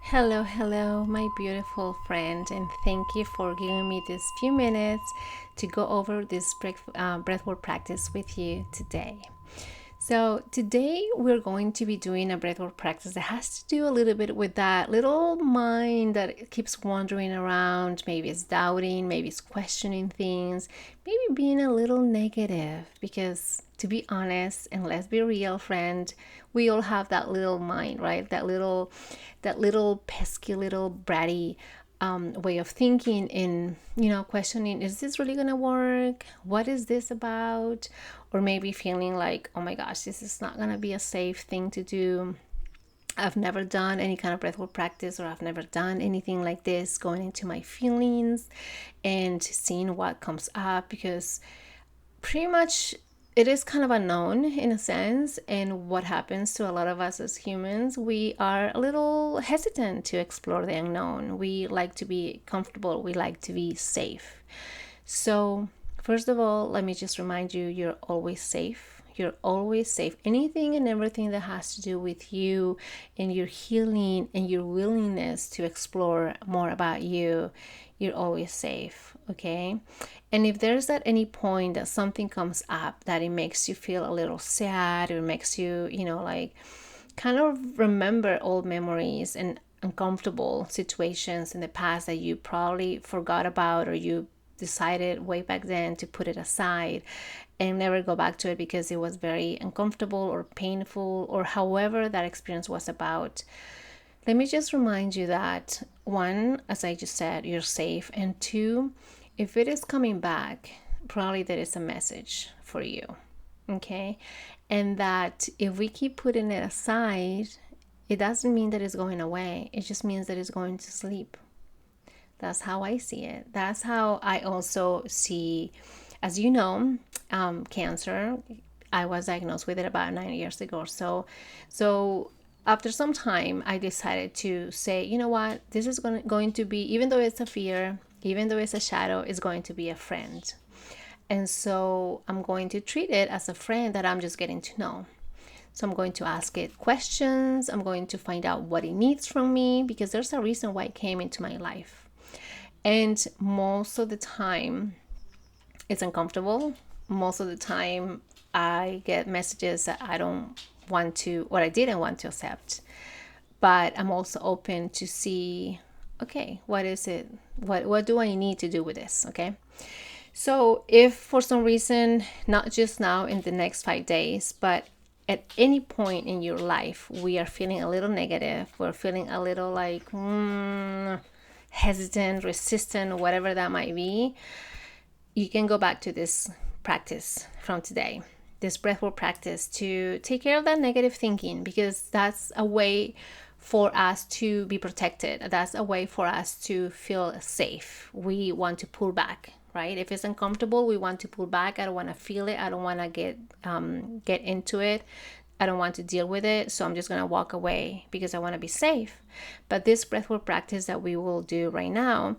Hello, hello, my beautiful friend, and thank you for giving me this few minutes to go over this breathwork practice with you today. So, today we're going to be doing a breathwork practice that has to do a little bit with that little mind that keeps wandering around. Maybe it's doubting, maybe it's questioning things, maybe being a little negative. Because, to be honest, and let's be real, friend, we all have that little mind, right? That little pesky, little bratty way of thinking in questioning, is this really gonna work, what is this about, or maybe feeling like, oh my gosh, this is not gonna be a safe thing to do. I've never done any kind of breathwork practice, or I've never done anything like this, going into my feelings and seeing what comes up, because pretty much it is kind of unknown in a sense. And what happens to a lot of us as humans, we are a little hesitant to explore the unknown. We like to be comfortable, we like to be safe. So first of all, let me just remind you, you're always safe. You're always safe. Anything and everything that has to do with you and your healing and your willingness to explore more about you, you're always safe. Okay. And if there's at any point that something comes up that it makes you feel a little sad, or makes you, like kind of remember old memories and uncomfortable situations in the past that you probably forgot about, or you decided way back then to put it aside and never go back to it because it was very uncomfortable or painful, or however that experience was about. Let me just remind you that one, as I just said, you're safe. And two, if it is coming back, probably there is a message for you. Okay. And that if we keep putting it aside, it doesn't mean that it's going away. It just means that it's going to sleep. That's how I see it. That's how I also see, as you know, cancer. I was diagnosed with it about 9 years ago or so. So after some time, I decided to say, you know what, this is going to be, even though it's a fear, even though it's a shadow, it's going to be a friend. And so I'm going to treat it as a friend that I'm just getting to know. So I'm going to ask it questions. I'm going to find out what it needs from me, because there's a reason why it came into my life. And most of the time, it's uncomfortable. Most of the time, I get messages that I don't want to, or I didn't want to accept. But I'm also open to see, okay, what is it? What do I need to do with this? Okay. So if for some reason, not just now in the next 5 days, but at any point in your life, we are feeling a little negative, we're feeling a little like hesitant, resistant, whatever that might be, you can go back to this practice from today, this breathwork practice, to take care of that negative thinking, because that's a way for us to be protected. That's a way for us to feel safe. We want to pull back, right? If it's uncomfortable, we want to pull back. I don't want to feel it. I don't want to get into it. I don't want to deal with it. So I'm just going to walk away because I want to be safe. But this breathwork practice that we will do right now,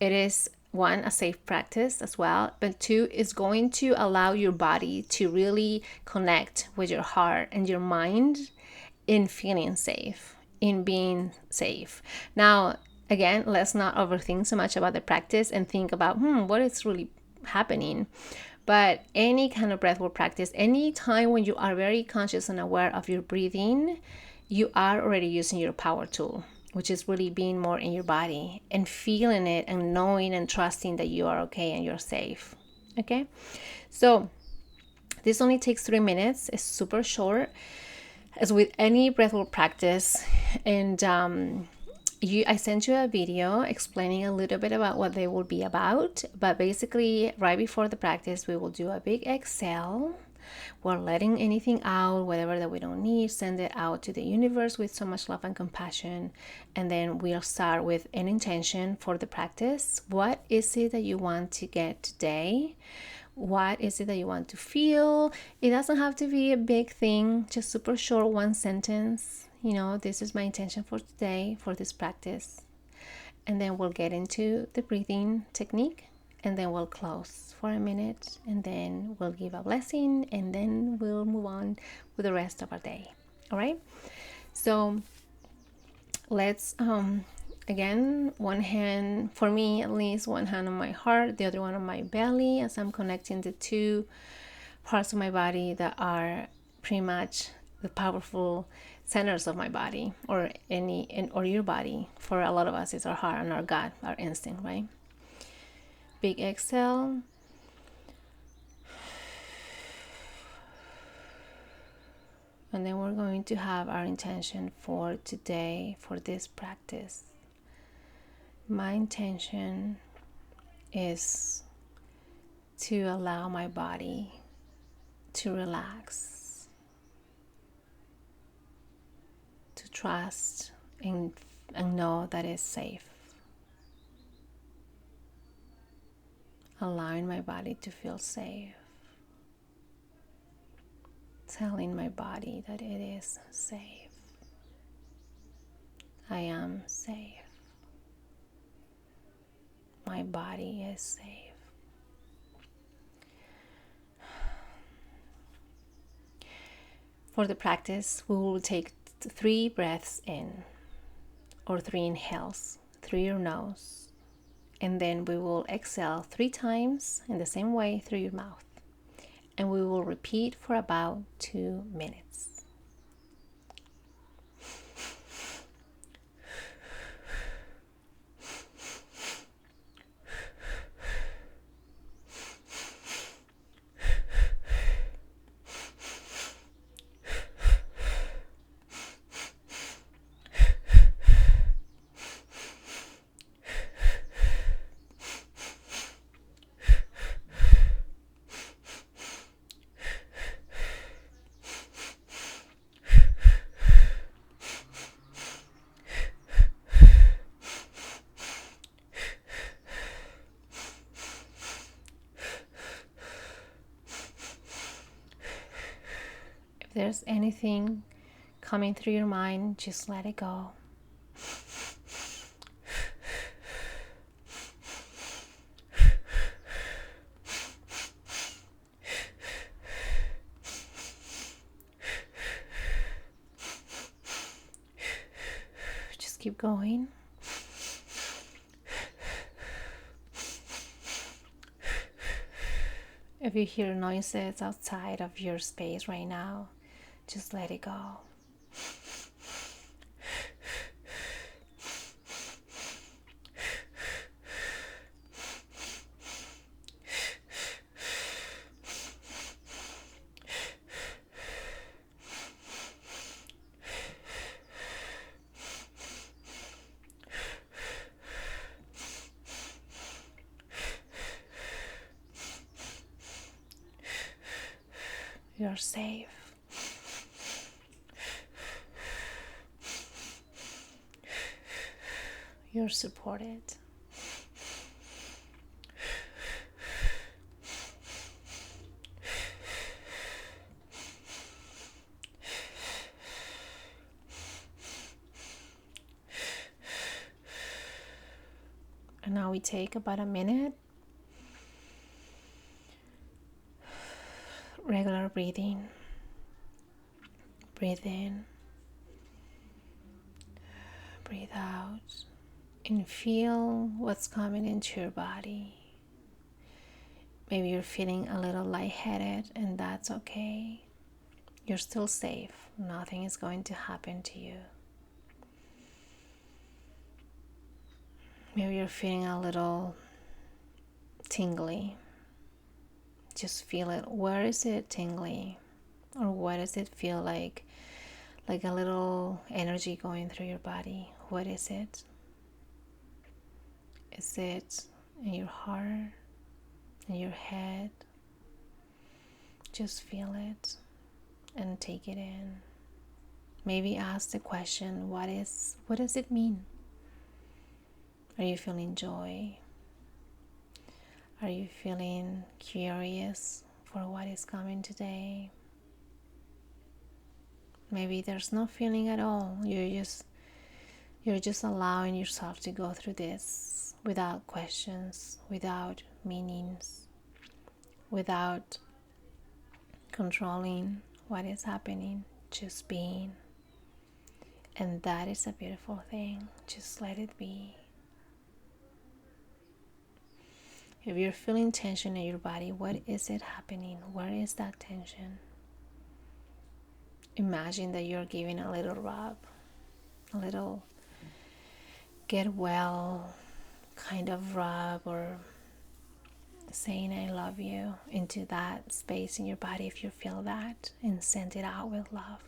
it is one, a safe practice as well, but two, is going to allow your body to really connect with your heart and your mind in feeling safe, in being safe. Now, again, let's not overthink so much about the practice and think about, what is really happening. But any kind of breathwork practice, any time when you are very conscious and aware of your breathing, you are already using your power tool, which is really being more in your body and feeling it and knowing and trusting that you are okay and you're safe. Okay. So this only takes 3 minutes. It's super short, as with any breathwork practice. And I sent you a video explaining a little bit about what they will be about. But basically, right before the practice, we will do a big exhale. We're letting anything out, whatever that we don't need, send it out to the universe with so much love and compassion. And then we'll start with an intention for the practice. What is it that you want to get today? What is it that you want to feel? It doesn't have to be a big thing, just super short, one sentence. This is my intention for today, for this practice. And then we'll get into the breathing technique, and then we'll close for a minute, and then we'll give a blessing, and then we'll move on with the rest of our day. All right. So let's again, one hand, for me at least, one hand on my heart, the other one on my belly, as I'm connecting the two parts of my body that are pretty much the powerful centers of my body, or or your body. For a lot of us, it's our heart and our gut, our instinct, right? Big exhale. And then we're going to have our intention for today, for this practice. My intention is to allow my body to relax, to trust and know that it's safe. Allowing my body to feel safe. Telling my body that it is safe. I am safe. My body is safe. For the practice, we will take 3 breaths in, or 3 inhales through your nose, and then we will exhale 3 times in the same way through your mouth, and we will repeat for about 2 minutes. If there's anything coming through your mind, just let it go. Just keep going. If you hear noises outside of your space right now, just let it go. You're safe. You're supported. And now we take about a minute. Regular breathing. Breathe in. Breathe out. And feel what's coming into your body. Maybe you're feeling a little lightheaded, and that's okay. You're still safe. Nothing is going to happen to you. Maybe you're feeling a little tingly. Just feel it. Where is it tingly? Or what does it feel like? Like a little energy going through your body. What is it? Is it in your heart? In your head? Just feel it and take it in. Maybe ask the question, what does it mean? Are you feeling joy? Are you feeling curious for what is coming today? Maybe there's no feeling at all. You're just allowing yourself to go through this without questions, without meanings, without controlling what is happening, just being. And that is a beautiful thing. Just let it be. If you're feeling tension in your body, what is it happening? Where is that tension? Imagine that you're giving a little rub, a little get well kind of rub, or saying I love you into that space in your body if you feel that, and send it out with love.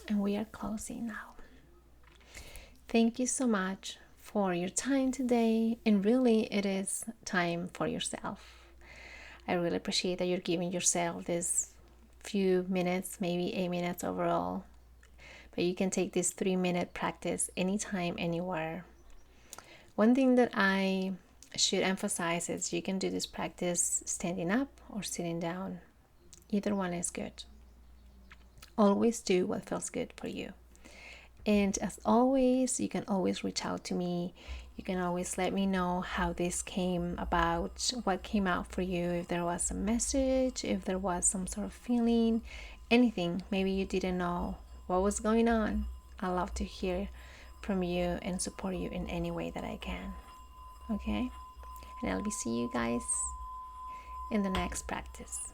And we are closing now. Thank you so much for your time today, and really it is time for yourself. I really appreciate that you're giving yourself this few minutes, maybe 8 minutes overall. But you can take this 3-minute practice anytime, anywhere. One thing that I should emphasize is you can do this practice standing up or sitting down. Either one is good. Always do what feels good for you. And as always, you can always reach out to me. You can always let me know how this came about, what came out for you, if there was a message, if there was some sort of feeling, anything. Maybe you didn't know what was going on. I love to hear from you and support you in any way that I can. Okay? And I'll be seeing you guys in the next practice.